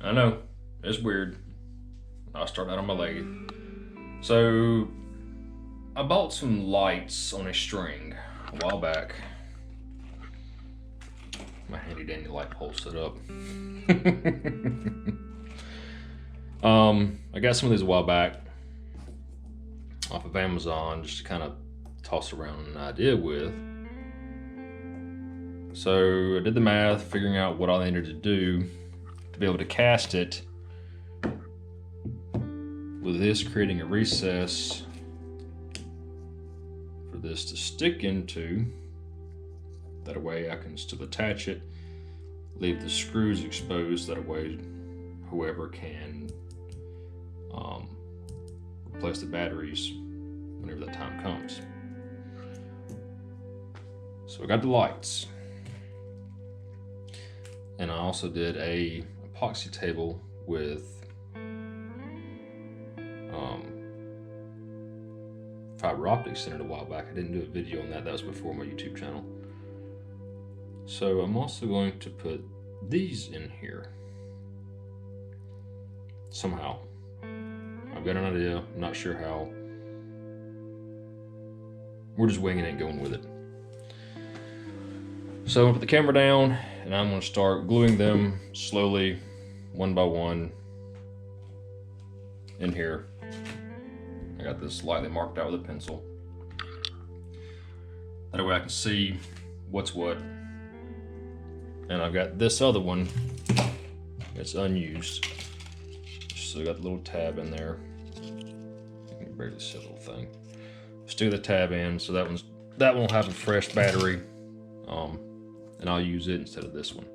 I know, it's weird. I'll start out on my leg. So, I bought some lights on a string a while back. My handy dandy light pole set up. I got some of these a while back off of Amazon just to kind of toss around an idea with. So I did the math, figuring out what I needed to do to be able to cast it with this, creating a recess for this to stick into. That way I can still attach it, leave the screws exposed, that way whoever can replace the batteries whenever that time comes. So I got the lights. And I also did a epoxy table with fiber optics in it a while back. I didn't do a video on that. That was before my YouTube channel. So I'm also going to put these in here somehow. I've got an idea. I'm not sure how. We're just winging it and going with it. So I'm gonna put the camera down and I'm gonna start gluing them slowly, one by one, in here. I got this lightly marked out with a pencil. That way I can see what's what. And I've got this other one, it's unused. So I got the little tab in there. You can barely see the little thing. Stick the tab in, so that one will have a fresh battery. And I'll use it instead of this one.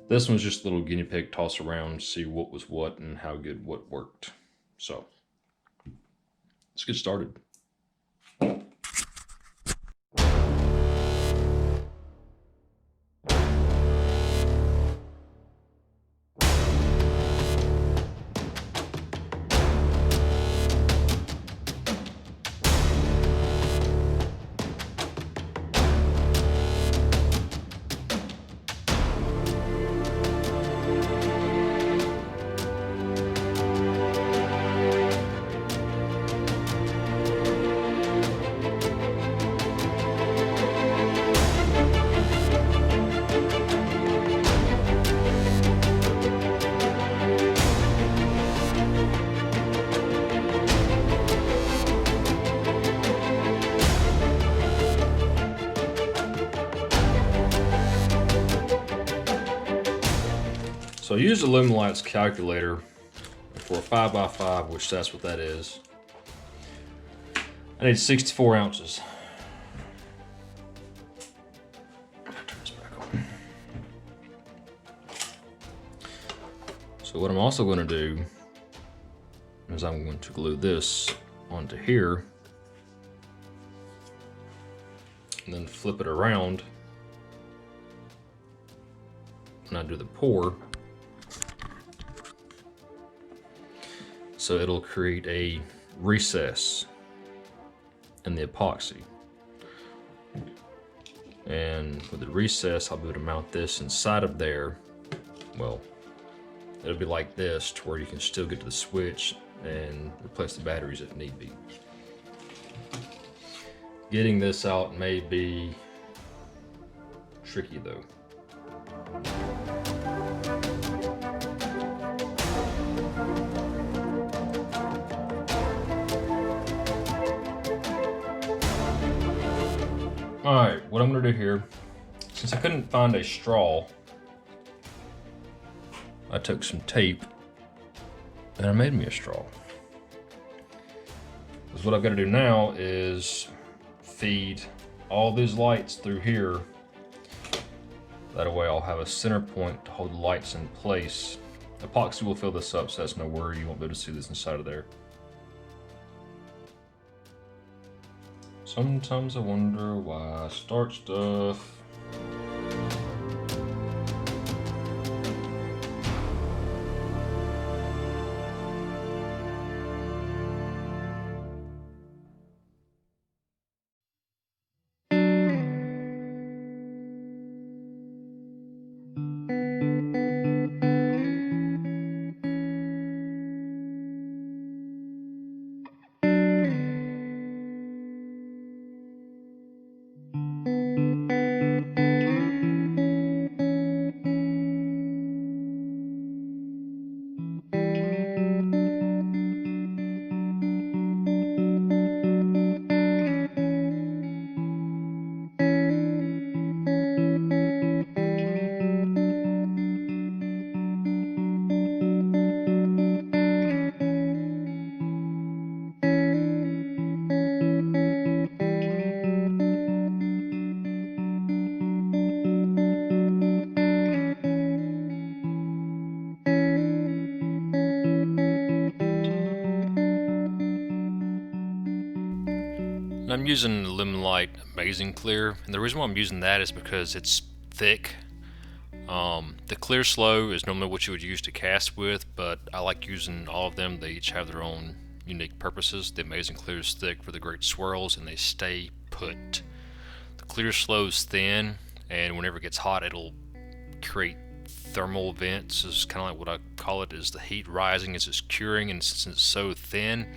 This one's just a little guinea pig toss around, see what was what and how good what worked. So let's get started. So I used Alumilite's calculator for a 5x5, which that's what that is. I need 64 ounces. Turn this back on. So what I'm also going to do is I'm going to glue this onto here and then flip it around when I do the pour. So it'll create a recess in the epoxy. And with the recess, I'll be able to mount this inside of there. Well, it'll be like this to where you can still get to the switch and replace the batteries if need be. Getting this out may be tricky though. Alright, what I'm going to do here, since I couldn't find a straw, I took some tape and I made me a straw. Because what I've got to do now is feed all these lights through here. That way I'll have a center point to hold the lights in place. Epoxy will fill this up, so that's no worry. You won't be able to see this inside of there. Sometimes I wonder why I start stuff. And I'm using Alumilite Amazing Clear, and the reason why I'm using that is because it's thick. The Clear Slow is normally what you would use to cast with, but I like using all of them. They each have their own unique purposes. The Amazing Clear is thick for the great swirls, and they stay put. The Clear Slow is thin, and whenever it gets hot, it'll create thermal vents. Is kind of like what I call it, is the heat rising as it's curing, and since it's so thin,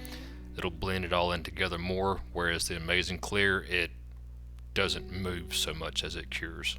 it'll blend it all in together more, whereas the Amazing Clear, it doesn't move so much as it cures.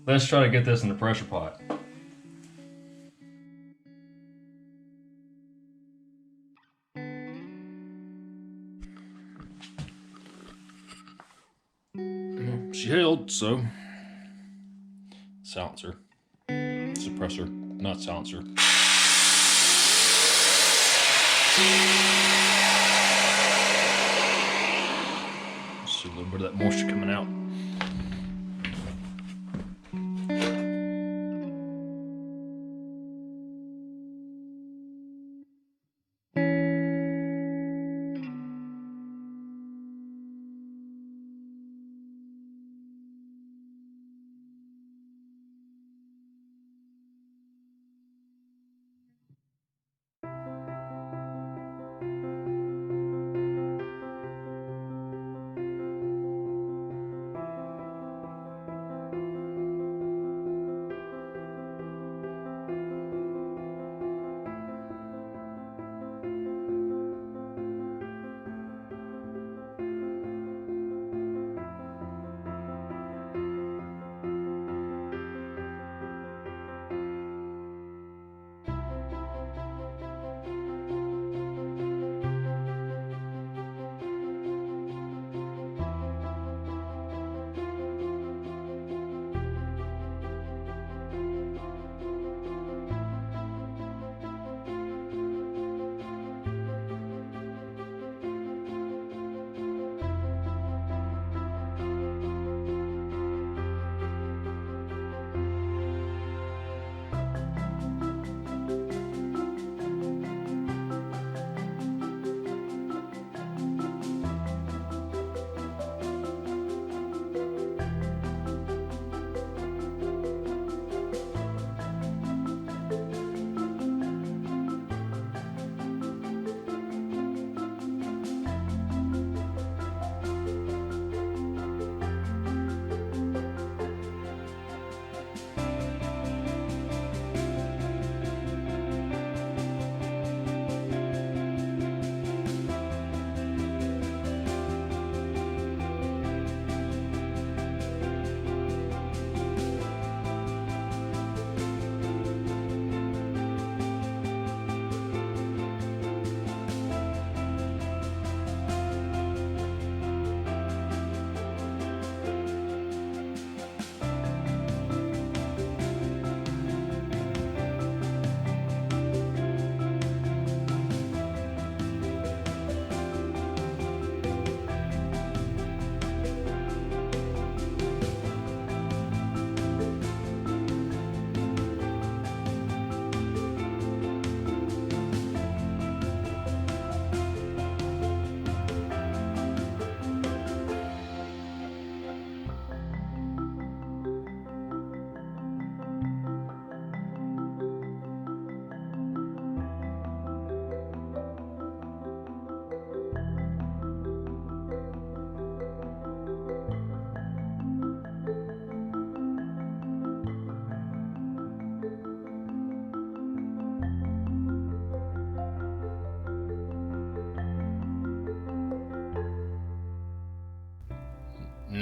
Let's try to get this in the pressure pot. She held, so silencer, suppressor, not silencer. See a little bit of that moisture coming out.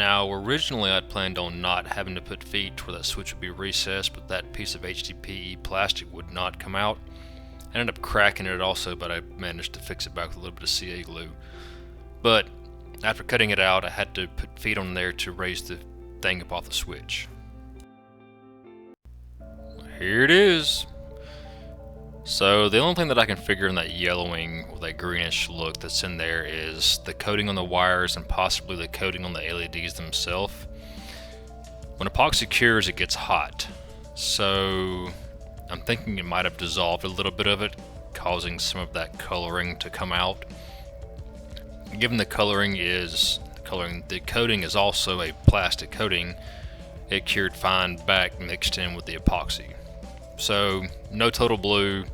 Now, originally I'd planned on not having to put feet where that switch would be recessed, but that piece of HDPE plastic would not come out. I ended up cracking it also, but I managed to fix it back with a little bit of CA glue. But after cutting it out, I had to put feet on there to raise the thing up off the switch. Here it is. So the only thing that I can figure in that yellowing or that greenish look that's in there is the coating on the wires and possibly the coating on the LEDs themselves. When epoxy cures, it gets hot. So I'm thinking it might have dissolved a little bit of it, causing some of that coloring to come out. Given the coating is also a plastic coating, it cured fine back mixed in with the epoxy. So no total blue,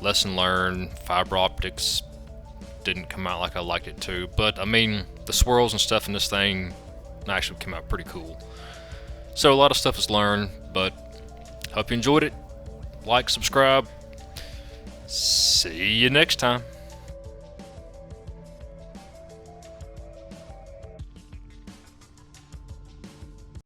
lesson learned, fiber optics didn't come out like I liked it to, but I mean the swirls and stuff in this thing actually came out pretty cool. So a lot of stuff is learned, but hope you enjoyed it. Like, subscribe. See you next time.